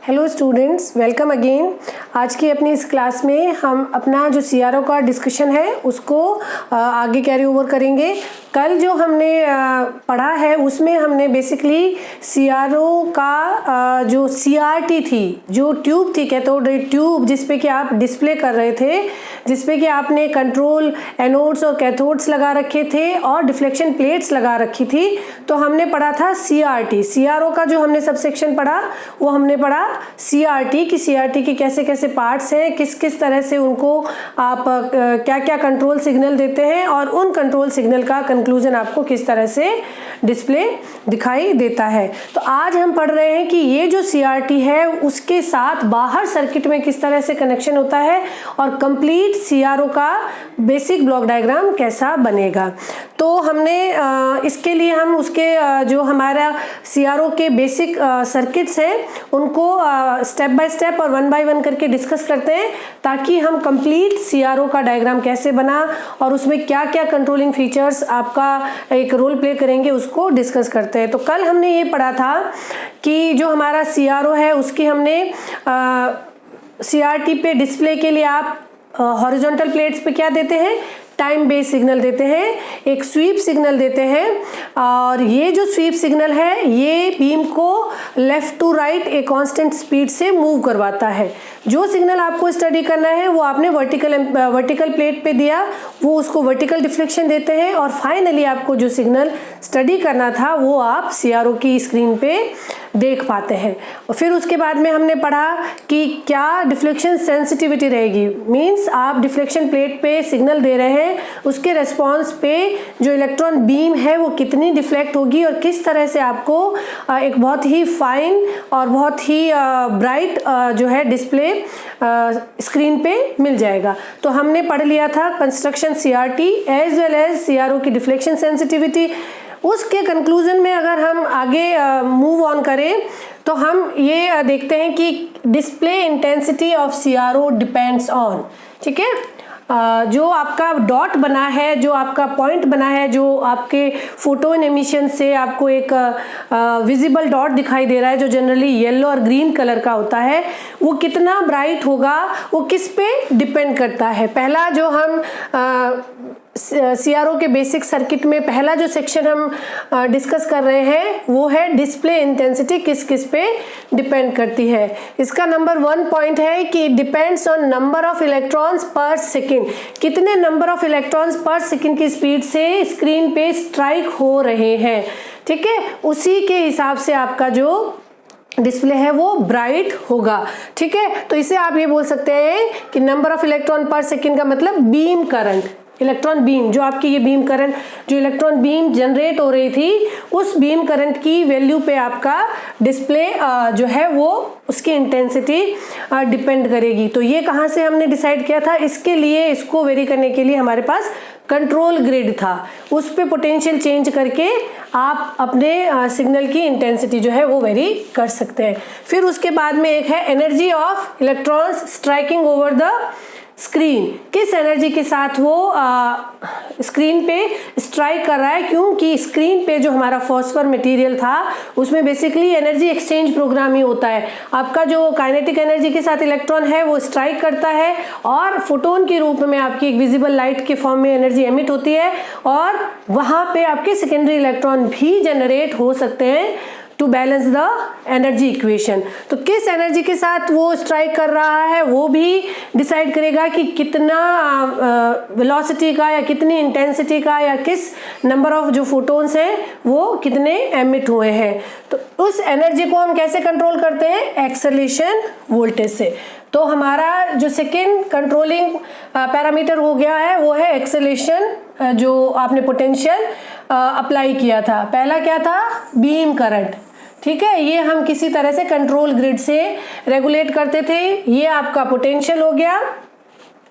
Hello students, welcome again. आज की अपनी इस क्लास में हम अपना जो सीआरओ का डिस्कशन है उसको आगे कैरी ओवर करेंगे। कल जो हमने पढ़ा है उसमें हमने बेसिकली सीआरओ का जो सीआरटी थी, जो ट्यूब थी, कैथोड रे ट्यूब, जिसपे कि आप डिस्प्ले कर रहे थे, जिसपे कि आपने कंट्रोल एनोड्स और कैथोड्स लगा रखे थे और डिफ्लेक्शन प्लेट्स लगा रखी थी। तो हमने पढ़ा था सीआरटी। सीआरओ का जो हमने सबसेक्शन पढ़ा वो हमने पढ़ा सीआरटी की सीआरटी के कैसे कैसे पार्ट्स हैं, किस किस तरह से उनको आप क्या क्या कंट्रोल सिग्नल देते हैं और उन कंट्रोल सिग्नल का कंक्लूजन आपको किस तरह से डिस्प्ले दिखाई देता है। तो आज हम पढ़ रहे हैं कि ये जो सीआरटी है उसके साथ बाहर सर्किट में किस तरह से कनेक्शन होता है और कंप्लीट सीआरओ का बेसिक ब्लॉक डायग्राम कैसा बनेगा। तो हमने इसके लिए हम उसके जो हमारा सीआरओ के बेसिक सर्किट्स हैं उनको स्टेप बाय स्टेप और वन बाय वन करके डिस्कस करते हैं, ताकि हम कंप्लीट सीआरओ का डायग्राम कैसे बना और उसमें क्या क्या कंट्रोलिंग फीचर्स आपका एक रोल प्ले करेंगे उसको डिस्कस करते हैं। तो कल हमने ये पढ़ा था कि जो हमारा सीआरओ है उसकी हमने सीआरटी पे डिस्प्ले के लिए आप हॉरिजॉन्टल प्लेट्स पे क्या देते हैं, टाइम बेस्ड सिग्नल देते हैं, एक स्वीप सिग्नल देते हैं। और ये जो स्वीप सिग्नल है ये बीम को लेफ्ट टू राइट एक कांस्टेंट स्पीड से मूव करवाता है। जो सिग्नल आपको स्टडी करना है वो आपने वर्टिकल प्लेट पे दिया, वो उसको वर्टिकल डिफ्लेक्शन देते हैं। और फाइनली आपको जो सिग्नल स्टडी करना था वो आप सीआरओ की स्क्रीन पे देख पाते हैं। और फिर उसके बाद में हमने पढ़ा कि क्या डिफ्लेक्शन सेंसिटिविटी रहेगी, मींस आप डिफ्लेक्शन प्लेट पे सिग्नल दे रहे हैं, उसके रेस्पॉन्स पे जो इलेक्ट्रॉन बीम है वो कितनी डिफ्लेक्ट होगी और किस तरह से आपको एक बहुत ही फाइन और बहुत ही ब्राइट जो है डिस्प्ले स्क्रीन पे मिल जाएगा। तो हमने पढ़ लिया था construction CRT as well as CRO की डिफ्लेक्शन सेंसिटिविटी। उसके कंक्लूजन में अगर हम आगे मूव ऑन करें तो हम ये देखते हैं कि display intensity of CRO depends on, ठीक है, जो आपका डॉट बना है, जो आपका पॉइंट बना है, जो आपके फोटोन एमिशन से आपको एक विजिबल डॉट दिखाई दे रहा है जो जनरली येलो और ग्रीन कलर का होता है, वो कितना ब्राइट होगा वो किस पे डिपेंड करता है। पहला जो हम सीआरओ के बेसिक सर्किट में पहला जो सेक्शन हम डिस्कस कर रहे हैं वो है डिस्प्ले इंटेंसिटी किस किस पे डिपेंड करती है। इसका नंबर 1 पॉइंट है कि depends on number of electrons पर सेकेंड, कितने नंबर ऑफ इलेक्ट्रॉन्स पर सेकेंड की स्पीड से स्क्रीन पे स्ट्राइक हो रहे हैं, ठीक है, उसी के हिसाब से आपका जो डिस्प्ले है वो ब्राइट होगा, ठीक है। तो इसे आप ये बोल सकते हैं कि नंबर ऑफ इलेक्ट्रॉन पर सेकेंड का मतलब बीम करंट, इलेक्ट्रॉन बीम, जो आपकी ये बीम करंट, जो इलेक्ट्रॉन बीम जनरेट हो रही थी उस बीम करंट की वैल्यू पे आपका डिस्प्ले जो है वो उसकी इंटेंसिटी डिपेंड करेगी। तो ये कहाँ से हमने डिसाइड किया था, इसके लिए इसको वेरी करने के लिए हमारे पास कंट्रोल ग्रिड था, उस पे पोटेंशियल चेंज करके आप अपने सिग्नल की इंटेंसिटी जो है वो वेरी कर सकते हैं। फिर उसके बाद में एक है energy of electrons striking over the screen, किस एनर्जी के साथ वो स्क्रीन पे स्ट्राइक कर रहा है, क्योंकि स्क्रीन पे जो हमारा फॉस्फर मटेरियल था उसमें बेसिकली एनर्जी एक्सचेंज प्रोग्राम ही होता है। आपका जो काइनेटिक एनर्जी के साथ इलेक्ट्रॉन है वो स्ट्राइक करता है और फोटोन के रूप में आपकी एक विजिबल लाइट के फॉर्म में एनर्जी एमिट होती है और वहां पे आपके सेकेंडरी इलेक्ट्रॉन भी जनरेट हो सकते हैं to balance the energy equation. तो किस एनर्जी के साथ वो स्ट्राइक कर रहा है वो भी डिसाइड करेगा कि कितना वेलोसिटी का या कितनी इंटेंसिटी का या किस नंबर ऑफ जो फोटोन्स हैं वो कितने एमिट हुए हैं। तो उस एनर्जी को हम कैसे कंट्रोल करते हैं, एक्सेलरेशन वोल्टेज से। तो हमारा जो सेकेंड कंट्रोलिंग पैरामीटर हो गया है वो है एक्सेलरेशन, जो आपने पोटेंशियल अप्लाई किया था। पहला क्या था, बीम करंट, ठीक है, ये हम किसी तरह से कंट्रोल ग्रिड से रेगुलेट करते थे। ये आपका पोटेंशियल हो गया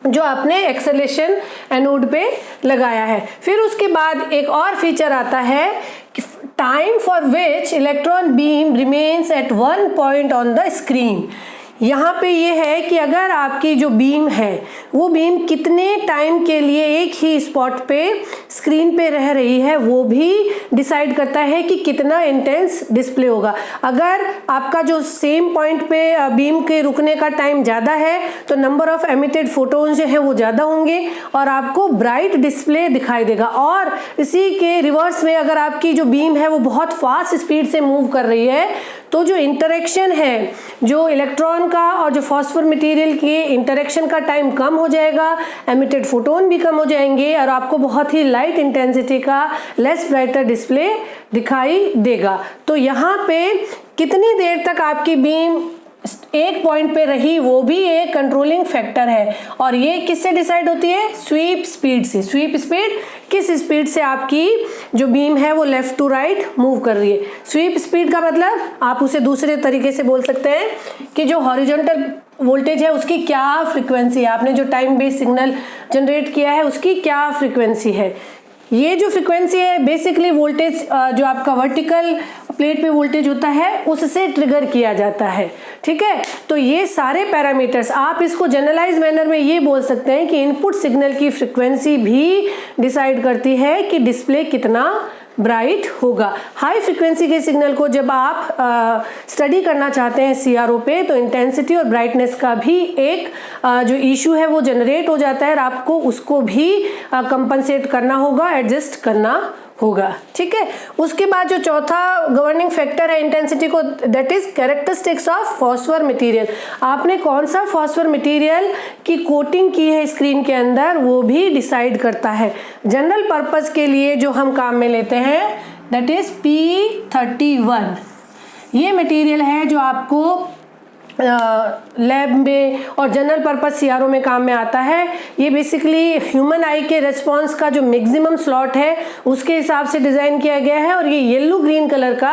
जो आपने एक्सेलरेशन एनोड पे लगाया है। फिर उसके बाद एक और फीचर आता है कि time for which electron beam remains at one point on the screen. यहाँ पे ये है कि अगर आपकी जो बीम है वो बीम कितने टाइम के लिए एक ही स्पॉट पे स्क्रीन पे रह रही है वो भी डिसाइड करता है कि कितना इंटेंस डिस्प्ले होगा। अगर आपका जो सेम पॉइंट पे बीम के रुकने का टाइम ज़्यादा है तो नंबर ऑफ एमिटेड फोटोन्स जो है वो ज़्यादा होंगे और आपको ब्राइट डिस्प्ले दिखाई देगा। और इसी के रिवर्स में अगर आपकी जो बीम है वो बहुत फास्ट स्पीड से मूव कर रही है तो जो इंटरेक्शन है, जो इलेक्ट्रॉन का और जो फॉस्फोर मटेरियल के इंटरेक्शन का टाइम कम हो जाएगा, एमिटेड फोटोन भी कम हो जाएंगे और आपको बहुत ही लाइट इंटेंसिटी का लेस ब्राइटर डिस्प्ले दिखाई देगा। तो यहाँ पे कितनी देर तक आपकी बीम एक पॉइंट पे रही वो भी एक कंट्रोलिंग फैक्टर है और ये किससे डिसाइड होती है? स्वीप स्पीड से। स्वीप स्पीड, किस स्पीड से आपकी जो बीम है वो लेफ्ट टू राइट मूव कर रही है। स्वीप स्पीड का मतलब आप उसे दूसरे तरीके से बोल सकते हैं कि जो हॉरिजॉन्टल वोल्टेज है उसकी क्या फ्रीक्वेंसी है, आपने जो टाइम बेस्ड सिग्नल जनरेट किया है उसकी क्या फ्रीक्वेंसी है। ये जो फ्रीक्वेंसी है बेसिकली वोल्टेज जो आपका वर्टिकल प्लेट पे वोल्टेज होता है उससे ट्रिगर किया जाता है, ठीक है। तो ये सारे पैरामीटर्स आप इसको जनरलाइज मैनर में ये बोल सकते हैं कि इनपुट सिग्नल की फ्रीक्वेंसी भी डिसाइड करती है कि डिस्प्ले कितना ब्राइट होगा। हाई फ्रीक्वेंसी के सिग्नल को जब आप स्टडी करना चाहते हैं सीआरओ पे तो इंटेंसिटी और ब्राइटनेस का भी एक जो इशू है वो जनरेट हो जाता है और आपको उसको भी कंपनसेट करना होगा, एडजस्ट करना होगा, ठीक है। उसके बाद जो चौथा गवर्निंग फैक्टर है इंटेंसिटी को, that is characteristics of phosphor material. आपने कौन सा फॉस्फोर मटेरियल की कोटिंग की है स्क्रीन के अंदर वो भी डिसाइड करता है। जनरल पर्पस के लिए जो हम काम में लेते हैं दैट इज P31। ये मटेरियल है जो आपको लैब में और जनरल पर्पस सीआरओ में काम में आता है। ये बेसिकली ह्यूमन आई के रिस्पॉन्स का जो मैक्सिमम स्लॉट है उसके हिसाब से डिज़ाइन किया गया है और ये येलो ग्रीन कलर का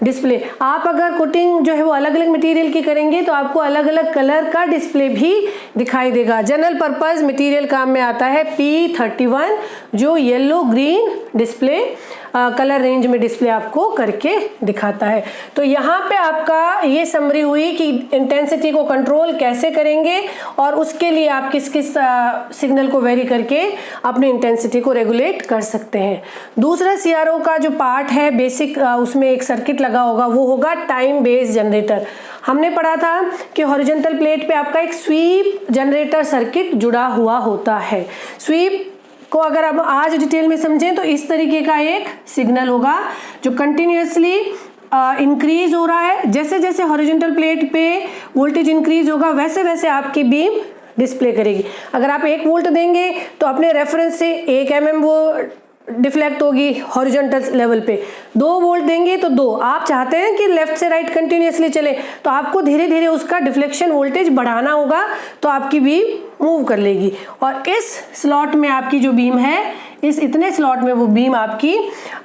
डिस्प्ले। आप अगर कोटिंग जो है वो अलग अलग मटेरियल की करेंगे तो आपको अलग अलग कलर का डिस्प्ले भी दिखाई देगा। जनरल पर्पस मटेरियल काम में आता है P31 जो yellow green display colour range में डिस्प्ले आपको करके दिखाता है। तो यहाँ पे आपका ये समरी हुई कि इंटेंसिटी को कंट्रोल कैसे करेंगे और उसके लिए आप किस किस सिग्नल को वेरी करके अपनी इंटेंसिटी को रेगुलेट कर सकते हैं। दूसरा सीआरओ का जो पार्ट है बेसिक, उसमें एक सर्किट लगा होगा, वो होगा टाइम बेस्ड जनरेटर। हमने पढ़ा था कि हॉरिजॉन्टल प्लेट पे आपका एक स्वीप जनरेटर सर्किट जुड़ा हुआ होता है। स्वीप को अगर आप आज डिटेल में समझें तो इस तरीके का एक सिग्नल होगा जो कंटिन्यूअसली इंक्रीज हो रहा है। जैसे जैसे हॉरिजॉन्टल प्लेट पे वोल्टेज इंक्रीज होगा वैसे वैसे आपकी बीम डिस्प्ले करेगी। अगर आप 1 वोल्ट देंगे तो अपने रेफरेंस से 1 mm वो डिफ्लेक्ट होगी हॉरिजॉन्टल लेवल पे। 2 वोल्ट देंगे तो 2। आप चाहते हैं कि लेफ्ट से राइट कंटिन्यूअसली चले तो आपको धीरे धीरे उसका डिफ्लेक्शन वोल्टेज बढ़ाना होगा तो आपकी बीम मूव कर लेगी। और इस स्लॉट में आपकी जो बीम है, इस इतने स्लॉट में वो बीम आपकी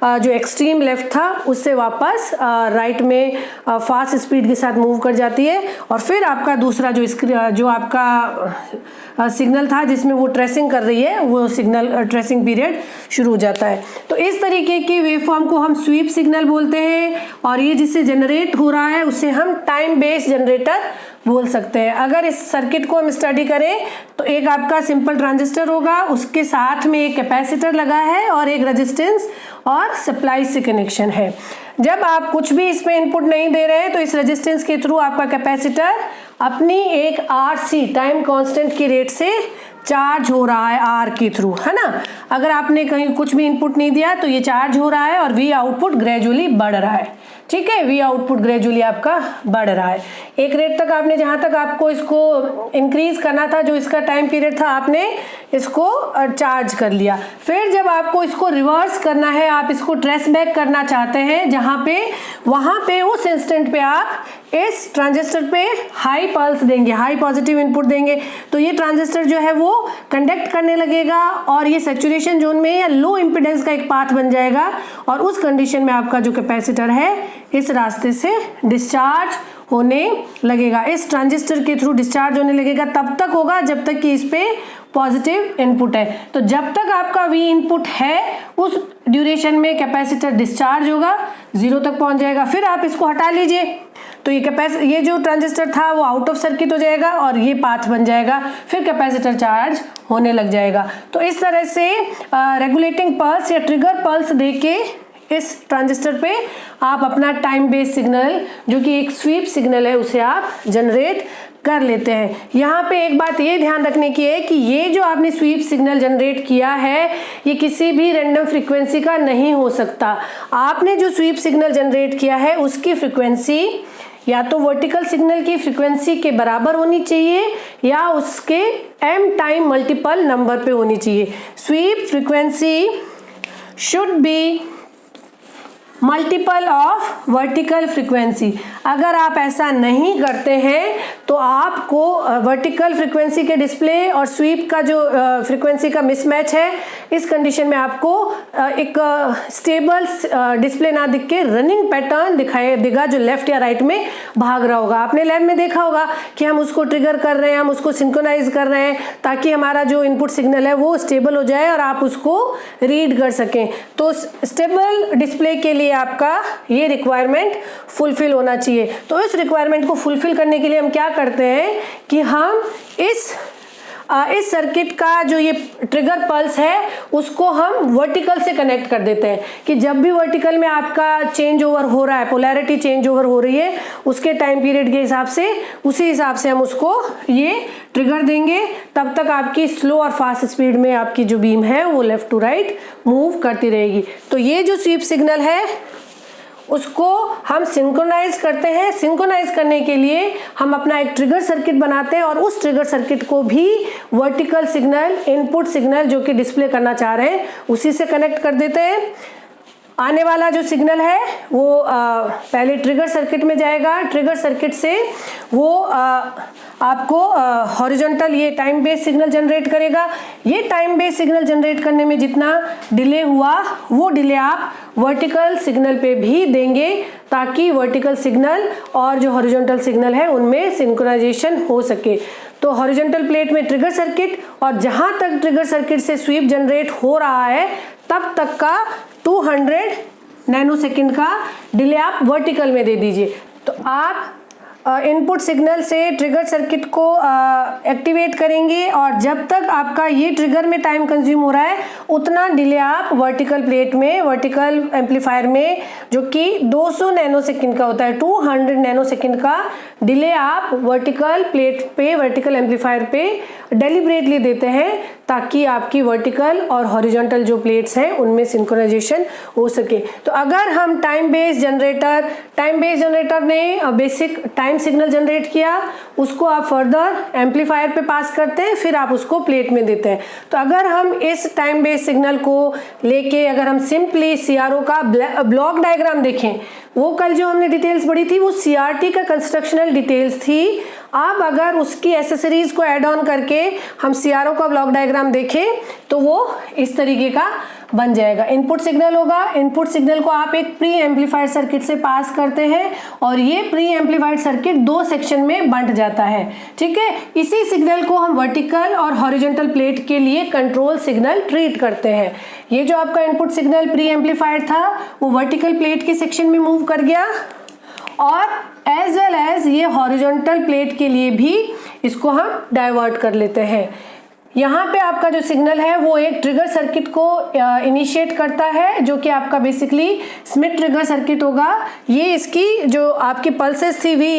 जो एक्सट्रीम लेफ्ट था उससे वापस राइट में फास्ट स्पीड के साथ मूव कर जाती है और फिर आपका दूसरा जो आपका सिग्नल था जिसमें वो ट्रेसिंग कर रही है वो सिग्नल ट्रेसिंग पीरियड शुरू हो जाता है। तो इस तरीके की वेवफॉर्म को हम स्वीप सिग्नल बोलते हैं और ये जिससे जनरेट हो रहा है उससे हम टाइम बेस्ड जनरेटर बोल सकते हैं। अगर इस सर्किट को हम स्टडी करें तो एक आपका सिंपल ट्रांजिस्टर होगा, उसके साथ में एक कैपेसिटर लगा है और एक रेजिस्टेंस और सप्लाई से कनेक्शन है। जब आप कुछ भी इसमें इनपुट नहीं दे रहे हैं तो इस रेजिस्टेंस के थ्रू आपका कैपेसिटर अपनी एक RC टाइम कांस्टेंट की रेट से चार्ज हो रहा है आर के थ्रू, है ना। अगर आपने कहीं कुछ भी इनपुट नहीं दिया तो ये चार्ज हो रहा है और वी आउटपुट ग्रेजुअली बढ़ रहा है, ठीक है। वी आउटपुट ग्रेजुअली आपका बढ़ रहा है। एक रेट तक आपने जहां तक आपको इसको इंक्रीज करना था, जो इसका टाइम पीरियड था, आपने इसको चार्ज कर लिया। फिर जब आपको इसको रिवर्स करना है, आप इसको ट्रेस बैक करना चाहते हैं जहां पे, वहां पे उस इंस्टेंट पे आप इस ट्रांजिस्टर पे हाई पल्स देंगे, हाई पॉजिटिव इनपुट देंगे तो ये ट्रांजिस्टर जो है वो कंडक्ट करने लगेगा और ये सैचुरेशन जोन में या लो इम्पीडेंस का एक पाथ बन जाएगा और उस कंडीशन में आपका जो कैपेसिटर है इस रास्ते से डिस्चार्ज होने लगेगा, इस ट्रांजिस्टर के थ्रू डिस्चार्ज होने लगेगा। तब तक होगा जब तक कि इस पे पॉजिटिव इनपुट है। तो जब तक आपका वी इनपुट है उस ड्यूरेशन में कैपेसिटर डिस्चार्ज होगा, 0 तक पहुंच जाएगा। फिर आप इसको हटा लीजिए तो ये जो ट्रांजिस्टर था वो आउट ऑफ सर्किट हो जाएगा और ये पाथ बन जाएगा, फिर कैपेसिटर चार्ज होने लग जाएगा। तो इस तरह से रेगुलेटिंग पल्स या ट्रिगर पल्स देके इस ट्रांजिस्टर पे आप अपना टाइम बेस्ड सिग्नल, जो कि एक स्वीप सिग्नल है, उसे आप जनरेट कर लेते हैं। यहाँ पे एक बात ये ध्यान रखने की है कि ये जो आपने स्वीप सिग्नल जनरेट किया है ये किसी भी रैंडम फ्रीक्वेंसी का नहीं हो सकता। आपने जो स्वीप सिग्नल जनरेट किया है उसकी फ्रीक्वेंसी या तो वर्टिकल सिग्नल की फ्रीक्वेंसी के बराबर होनी चाहिए या उसके m टाइम मल्टीपल नंबर पे होनी चाहिए। Sweep frequency should be multiple of vertical frequency. अगर आप ऐसा नहीं करते हैं तो आपको वर्टिकल फ्रीक्वेंसी के डिस्प्ले और स्वीप का जो फ्रीक्वेंसी का मिसमैच है, इस कंडीशन में आपको एक स्टेबल डिस्प्ले ना दिख के रनिंग पैटर्न दिखाई देगा जो लेफ्ट या राइट में भाग रहा होगा। आपने लैब में देखा होगा कि हम उसको ट्रिगर कर रहे हैं, हम उसको सिंक्रोनाइज कर रहे हैं ताकि हमारा जो इनपुट सिग्नल है वो स्टेबल हो जाए और आप उसको रीड कर सकें। तो स्टेबल डिस्प्ले के लिए आपका ये रिक्वायरमेंट फुलफिल होना चाहिए। तो इस रिक्वायरमेंट को फुलफिल करने के लिए हम क्या करते हैं कि हम इस सर्किट का जो ये ट्रिगर पल्स है उसको हम वर्टिकल से कनेक्ट कर देते हैं कि जब भी वर्टिकल में आपका चेंज ओवर हो रहा है, पोलैरिटी चेंज ओवर हो रही है, उसके टाइम पीरियड के हिसाब से उसी हिसाब से हम उसको ये ट्रिगर देंगे। तब तक आपकी स्लो और फास्ट स्पीड में आपकी जो बीम है वो लेफ्ट टू राइट मूव करती रहेगी। तो ये जो स्वीप सिग्नल है उसको हम सिंक्रोनाइज करते हैं। सिंक्रोनाइज करने के लिए हम अपना एक ट्रिगर सर्किट बनाते हैं और उस ट्रिगर सर्किट को भी वर्टिकल सिग्नल, इनपुट सिग्नल जो कि डिस्प्ले करना चाह रहे हैं उसी से कनेक्ट कर देते हैं। आने वाला जो सिग्नल है वो पहले ट्रिगर सर्किट में जाएगा। ट्रिगर सर्किट से वो आपको हॉरिजॉन्टल ये टाइम बेस्ड सिग्नल जनरेट करेगा। ये टाइम बेस्ड सिग्नल जनरेट करने में जितना डिले हुआ वो डिले आप वर्टिकल सिग्नल पे भी देंगे ताकि वर्टिकल सिग्नल और जो हॉरिजॉन्टल सिग्नल है उनमें सिंक्रोनाइजेशन हो सके। तो हॉरिजॉन्टल प्लेट में ट्रिगर सर्किट और जहां तक ट्रिगर सर्किट से स्वीप जनरेट हो रहा है तब तक का 200 नैनोसेकंड का डिले आप वर्टिकल में दे दीजिए। तो आप इनपुट सिग्नल से ट्रिगर सर्किट को एक्टिवेट करेंगे और जब तक आपका ये ट्रिगर में टाइम कंज्यूम हो रहा है उतना डिले आप वर्टिकल प्लेट में, वर्टिकल एम्पलीफायर में, जो कि 200 नैनोसेकंड का होता है, 200 नैनोसेकंड का डिले आप वर्टिकल प्लेट पे, वर्टिकल एम्पलीफायर पे डेलिब्रेटली देते हैं ताकि आपकी वर्टिकल और हॉरिजॉन्टल जो प्लेट्स हैं उनमें सिंक्रोनाइजेशन हो सके। तो अगर हम टाइम बेस्ड जनरेटर ने बेसिक टाइम सिग्नल जनरेट किया, उसको आप फर्दर एम्पलीफायर पे पास करते हैं, फिर आप उसको प्लेट में देते हैं। तो अगर हम इस टाइम बेस्ड सिग्नल को लेके अगर हम सिंपली सीआरओ का ब्लॉक डायग्राम देखें, वो कल जो हमने डिटेल्स पढ़ी थी वो सीआरटी का कंस्ट्रक्शनल डिटेल्स थी। अब अगर उसकी एसेसरीज को ऐड ऑन करके हम सीआरओ का ब्लॉक डायग्राम देखें तो वो इस तरीके का बन जाएगा। इनपुट सिग्नल होगा, इनपुट सिग्नल को आप एक प्री एम्पलीफाइड सर्किट से पास करते हैं और ये प्री एम्पलीफाइड सर्किट 2 सेक्शन में बंट जाता है, ठीक है। इसी सिग्नल को हम वर्टिकल और हॉरिजॉन्टल प्लेट के लिए कंट्रोल सिग्नल ट्रीट करते हैं। ये जो आपका इनपुट सिग्नल प्री एम्पलीफाइड था वो वर्टिकल प्लेट के सेक्शन में मूव कर गया और एज वेल एज ये हॉरिजॉन्टल प्लेट के लिए भी इसको हम डाइवर्ट कर लेते हैं। यहाँ पे आपका जो सिग्नल है वो एक ट्रिगर सर्किट को इनिशिएट करता है जो कि आपका बेसिकली स्मिथ ट्रिगर सर्किट होगा। ये इसकी जो आपकी पल्सेस थी वी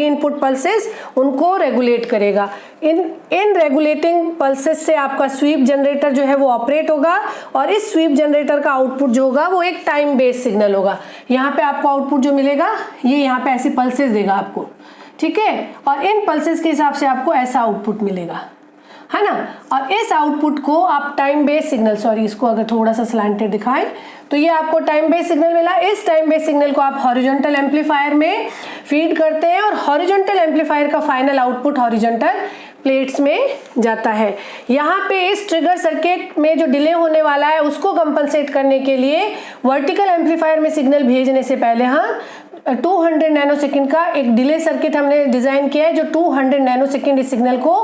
इनपुट पल्सेस उनको रेगुलेट करेगा। इन रेगुलेटिंग पल्सेस से आपका स्वीप जनरेटर जो है वो ऑपरेट होगा और इस स्वीप जनरेटर का आउटपुट जो होगा वो एक टाइम बेस्ड सिग्नल होगा। यहाँ पे आपको आउटपुट जो मिलेगा ये यहाँ पे ऐसी पल्सेस देगा आपको, ठीक है, और इन पल्सेस के हिसाब से आपको ऐसा आउटपुट मिलेगा, है ना। और इस आउटपुट को आप टाइम बेस्ड सिग्नल, इसको अगर थोड़ा सा स्लैंटेड दिखाएं तो ये आपको टाइम बेस्ड सिग्नल मिला। इस टाइम बेस्ड सिग्नल को आप हॉरिजॉन्टल एम्पलीफायर में फीड करते हैं और हॉरिजॉन्टल एम्पलीफायर का फाइनल आउटपुट हॉरिजॉन्टल प्लेट्स में जाता है। यहाँ पे इस ट्रिगर सर्किट में जो डिले होने वाला है उसको कंपनसेट करने के लिए वर्टिकल एम्पलीफायर में सिग्नल भेजने से पहले हम 200 नैनोसेकंड का एक डिले सर्किट हमने डिजाइन किया है जो 200 नैनोसेकंड इस सिग्नल को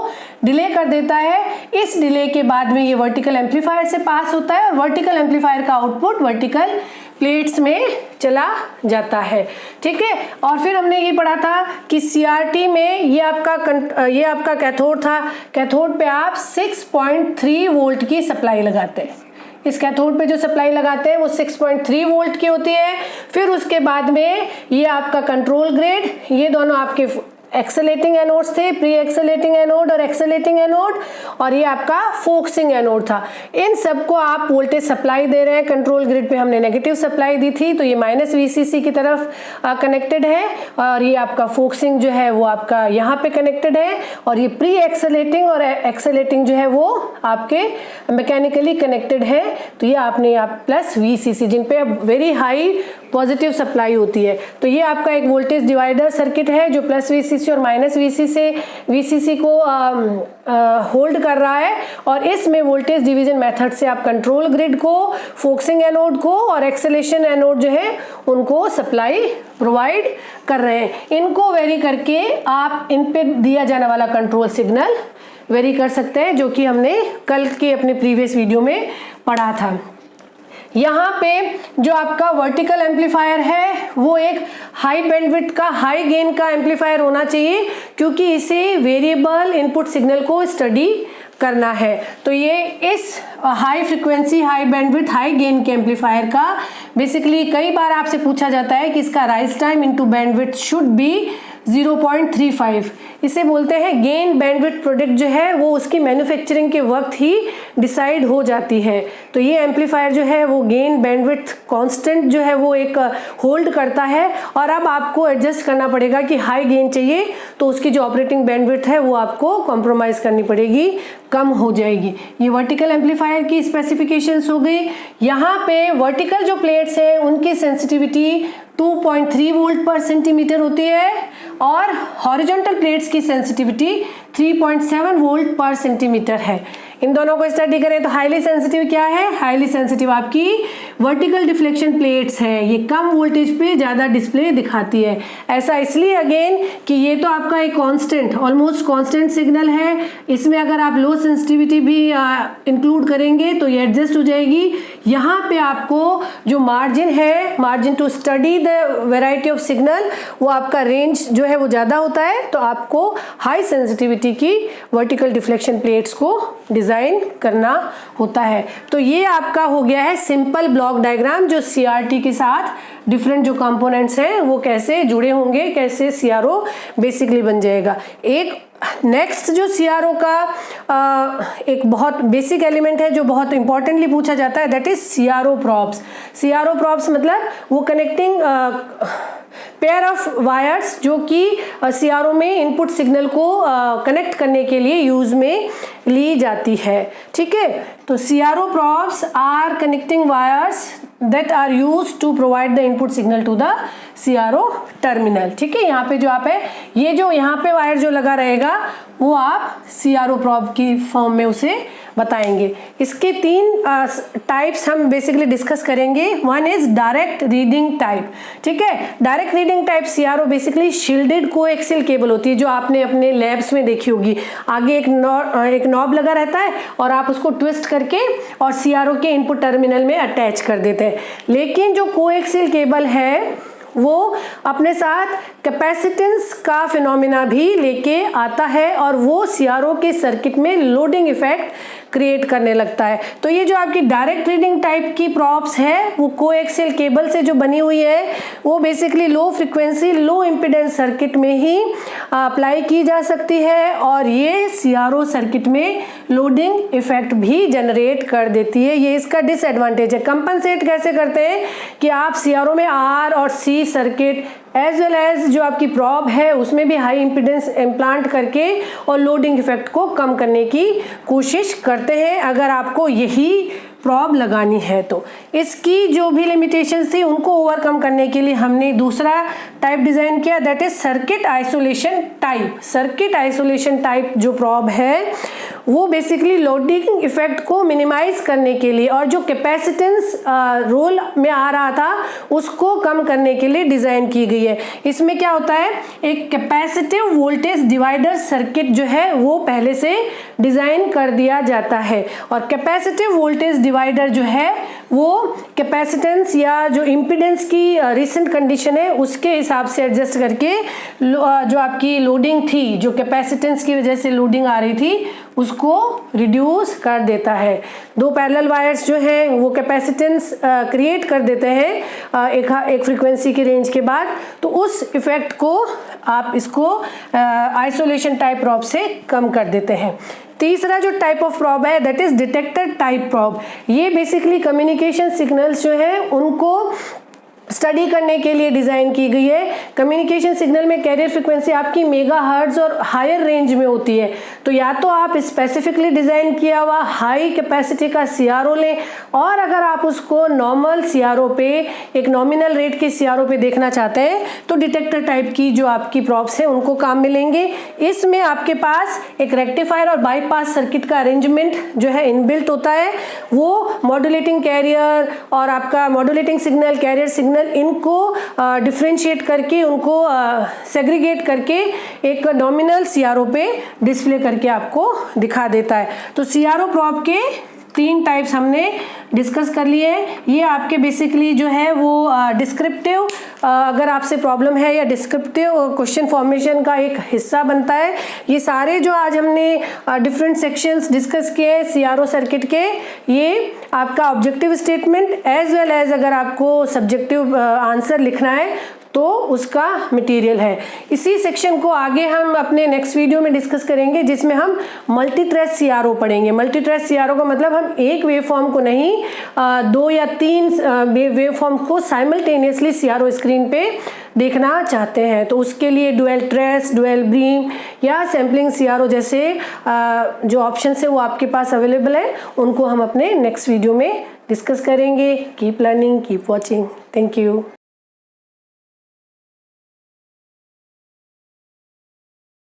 डिले कर देता है। इस डिले के बाद में ये वर्टिकल एम्पलीफायर से पास होता है और वर्टिकल एम्पलीफायर का आउटपुट वर्टिकल प्लेट्स में चला जाता है। ठीक है, और फिर हमने ये पढ़ा था कि CRT में ये आपका कैथोड था। कैथोड पे आप 6.3 वोल्ट की सप्लाई लगाते हैं। इस कैथोड पे जो सप्लाई लगाते हैं वो 6.3 वोल्ट की होती है। फिर उसके बाद में ये आपका कंट्रोल ग्रेड, ये दोनों आपके एक्सेलेटिंग एनोड्स थे, प्री एक्सेलेटिंग एनोड और एक्सेलेटिंग एनोड, और ये आपका फोकसिंग एनोड था। इन सबको आप वोल्टेज सप्लाई दे रहे हैं। कंट्रोल ग्रिड पे हमने नेगेटिव सप्लाई दी थी, तो ये -VCC की तरफ कनेक्टेड है, और ये आपका फोकसिंग जो है वो आपका यहाँ पे कनेक्टेड है, और ये प्री एक्सेलेटिंग और एक्सेलेटिंग जो है वो आपके मैकेनिकली कनेक्टेड है। तो ये आपने आप +VCC जिन पे वेरी हाई पॉजिटिव सप्लाई होती है। तो ये आपका एक वोल्टेज डिवाइडर सर्किट है जो +VCC और -VCC को होल्ड कर रहा है, और इसमें वोल्टेज डिवीजन मेथड से आप कंट्रोल ग्रिड को, फोकसिंग एनोड को और एक्सेलेशन एनोड जो है उनको सप्लाई प्रोवाइड कर रहे हैं। इनको वेरी करके आप इन पे दिया जाने वाला कंट्रोल सिग्नल वेरी कर सकते हैं, जो कि हमने कल के अपने प्रीवियस वीडियो में पढ़ा था। यहाँ पे जो आपका वर्टिकल एम्पलीफायर है वो एक हाई बैंडविड्थ का, हाई गेन का एम्पलीफायर होना चाहिए, क्योंकि इसे वेरिएबल इनपुट सिग्नल को स्टडी करना है। तो ये इस high frequency, high bandwidth, high gain के एम्पलीफायर का बेसिकली कई बार आपसे पूछा जाता है कि इसका rise time into bandwidth should be 0.35। इसे बोलते हैं गेन बैंडविड्थ प्रोडक्ट जो है वो उसकी मैन्युफैक्चरिंग के वक्त ही डिसाइड हो जाती है। तो ये एम्पलीफायर जो है वो गेन बैंडविड्थ कांस्टेंट जो है वो एक होल्ड करता है, और अब आपको एडजस्ट करना पड़ेगा कि हाई गेन चाहिए तो उसकी जो ऑपरेटिंग बैंडविड्थ है वो आपको कॉम्प्रोमाइज करनी पड़ेगी, कम हो जाएगी। ये वर्टिकल एम्पलीफायर की स्पेसिफिकेशंस हो गई। यहाँ पे वर्टिकल जो प्लेट्स है उनकी सेंसिटिविटी 2.3 वोल्ट पर सेंटीमीटर होती है, और हॉरिजॉन्टल प्लेट्स की सेंसिटिविटी 3.7 वोल्ट पर सेंटीमीटर है। इन दोनों को स्टडी करें तो हाईली सेंसिटिव क्या है? हाईली सेंसिटिव आपकी वर्टिकल डिफ्लेक्शन प्लेट्स है, ये कम वोल्टेज पे ज़्यादा डिस्प्ले दिखाती है। ऐसा इसलिए अगेन कि ये तो आपका एक कांस्टेंट, ऑलमोस्ट कांस्टेंट सिग्नल है, इसमें अगर आप लो सेंसिटिविटी भी इंक्लूड करेंगे तो ये एडजस्ट हो जाएगी। यहाँ पे आपको जो मार्जिन है, margin to study the variety of signal, वो आपका रेंज जो है वो ज़्यादा होता है, तो आपको हाई सेंसिटिविटी की वर्टिकल डिफ्लेक्शन प्लेट्स को डिजाइन करना होता है। तो ये आपका हो गया है सिंपल ब्लॉक डायग्राम, जो CRT के साथ डिफरेंट जो कंपोनेंट्स हैं वो कैसे जुड़े होंगे, कैसे CRO बेसिकली बन जाएगा। एक नेक्स्ट जो CRO का एक बहुत बेसिक एलिमेंट है जो बहुत इंपॉर्टेंटली पूछा जाता है, दैट इज CRO प्रॉब्स। CRO प्रॉब्स मतलब वो कनेक्टिंग पेयर ऑफ वायर्स जो कि CRO में इनपुट सिग्नल को कनेक्ट करने के लिए यूज में ली जाती है। ठीक है, तो CRO probes are connecting wires that are used to provide the input signal to the CRO terminal। ठीक है, यहाँ पे जो आप है, ये जो यहाँ पे वायर जो लगा रहेगा वो आप CRO probe की फॉर्म में उसे बताएंगे। इसके 3 टाइप्स हम बेसिकली डिस्कस करेंगे। One is direct reading type. ठीक है, direct reading type CRO basically shielded coaxial cable होती है, जो आपने अपने लैब्स में देखी होगी। आगे एक नॉब लगा रहता है और आप उसको ट्विस्ट करके और CRO के इनपुट टर्मिनल में अटैच कर देते हैं। लेकिन जो कोएक्सियल केबल है वो अपने साथ कैपेसिटेंस का फिनोमिना भी लेके आता है, और वो CRO के सर्किट में लोडिंग इफेक्ट क्रिएट करने लगता है। तो ये जो आपकी डायरेक्ट रीडिंग टाइप की प्रॉप्स है वो कोएक्सियल केबल से जो बनी हुई है, वो बेसिकली लो फ्रीक्वेंसी, लो इम्पीडेंस सर्किट में ही अप्लाई की जा सकती है, और ये CRO सर्किट में लोडिंग इफेक्ट भी जनरेट कर देती है। ये इसका डिसएडवांटेज है। कंपनसेट कैसे करते हैं कि आप CRO में R और C circuit as well as जो आपकी प्रॉब है उसमें भी हाई इम्पीडेंस इम्प्लांट करके और लोडिंग इफेक्ट को कम करने की कोशिश करते हैं, अगर आपको यही प्रॉब लगानी है तो। इसकी जो भी लिमिटेशंस थी उनको ओवरकम करने के लिए हमने दूसरा टाइप डिजाइन किया, that is circuit isolation type. Circuit isolation type जो प्रॉब है वो बेसिकली लोडिंग इफेक्ट को मिनिमाइज करने के लिए और जो कैपेसिटेंस रोल में आ रहा था उसको कम करने के लिए डिजाइन की गई है। इसमें क्या होता है, एक कैपेसिटिव वोल्टेज डिवाइडर सर्किट जो है वो पहले से डिजाइन कर दिया जाता है, और कैपेसिटिव वोल्टेज डिवाइडर जो है वो कैपेसिटेंस या जो इम्पीडेंस की रिसेंट कंडीशन है उसके हिसाब से एडजस्ट करके जो आपकी लोडिंग थी, जो कैपेसिटेंस की वजह से लोडिंग आ रही थी, उसको रिड्यूस कर देता है। दो पैरेलल वायर्स जो हैं वो कैपेसिटेंस क्रिएट कर देते हैं एक फ्रीक्वेंसी की रेंज के बाद, तो उस इफेक्ट को आप इसको आइसोलेशन टाइप प्रॉब से कम कर देते हैं। तीसरा जो टाइप ऑफ प्रॉब है that is detector type probe. ये बेसिकली कम्युनिकेशन सिग्नल्स जो हैं उनको स्टडी करने के लिए डिज़ाइन की गई है। कम्युनिकेशन सिग्नल में कैरियर फ्रिक्वेंसी आपकी मेगाहर्ट्ज और हायर रेंज में होती है, तो या तो आप स्पेसिफिकली डिज़ाइन किया हुआ हाई कैपेसिटी का सीआरओ लें, और अगर आप उसको नॉर्मल सीआरओ पे, एक नॉमिनल रेट के सीआरओ पे देखना चाहते हैं तो डिटेक्टर टाइप की जो आपकी प्रॉब्स हैं उनको काम मिलेंगे। इसमें आपके पास एक रेक्टिफायर और बाईपास सर्किट का अरेंजमेंट जो है इनबिल्ट होता है। वो मॉड्यूलेटिंग कैरियर और आपका मॉड्यूलेटिंग सिग्नल, कैरियर सिग्नल, इनको डिफरेंशिएट करके, उनको सेग्रीगेट करके एक नॉमिनल सीआरओ पे डिस्प्ले करके आपको दिखा देता है। तो सीआरओ प्रॉब के 3 टाइप्स हमने डिस्कस कर लिए हैं। ये आपके बेसिकली जो है वो डिस्क्रिप्टिव, अगर आपसे प्रॉब्लम है, या डिस्क्रिप्टिव क्वेश्चन फॉर्मेशन का एक हिस्सा बनता है। ये सारे जो आज हमने डिफरेंट सेक्शंस डिस्कस किए हैं सीआरओ सर्किट के, ये आपका objective statement as well as अगर आपको सब्जेक्टिव आंसर लिखना है तो उसका मटेरियल है। इसी सेक्शन को आगे हम अपने नेक्स्ट वीडियो में डिस्कस करेंगे, जिसमें हम मल्टी ट्रेस सीआरओ पढ़ेंगे। मल्टी ट्रेस सीआरओ का मतलब हम एक वेव फॉर्म को नहीं, 2 या 3 वेव फॉर्म को साइमल्टेनियसली सीआरओ स्क्रीन पे देखना चाहते हैं। तो उसके लिए डुअल ट्रेस, डुअल बीम या सैम्पलिंग सीआरओ जैसे जो ऑप्शन है वो आपके पास अवेलेबल है, उनको हम अपने नेक्स्ट वीडियो में डिस्कस करेंगे। Keep learning, keep watching. Thank you.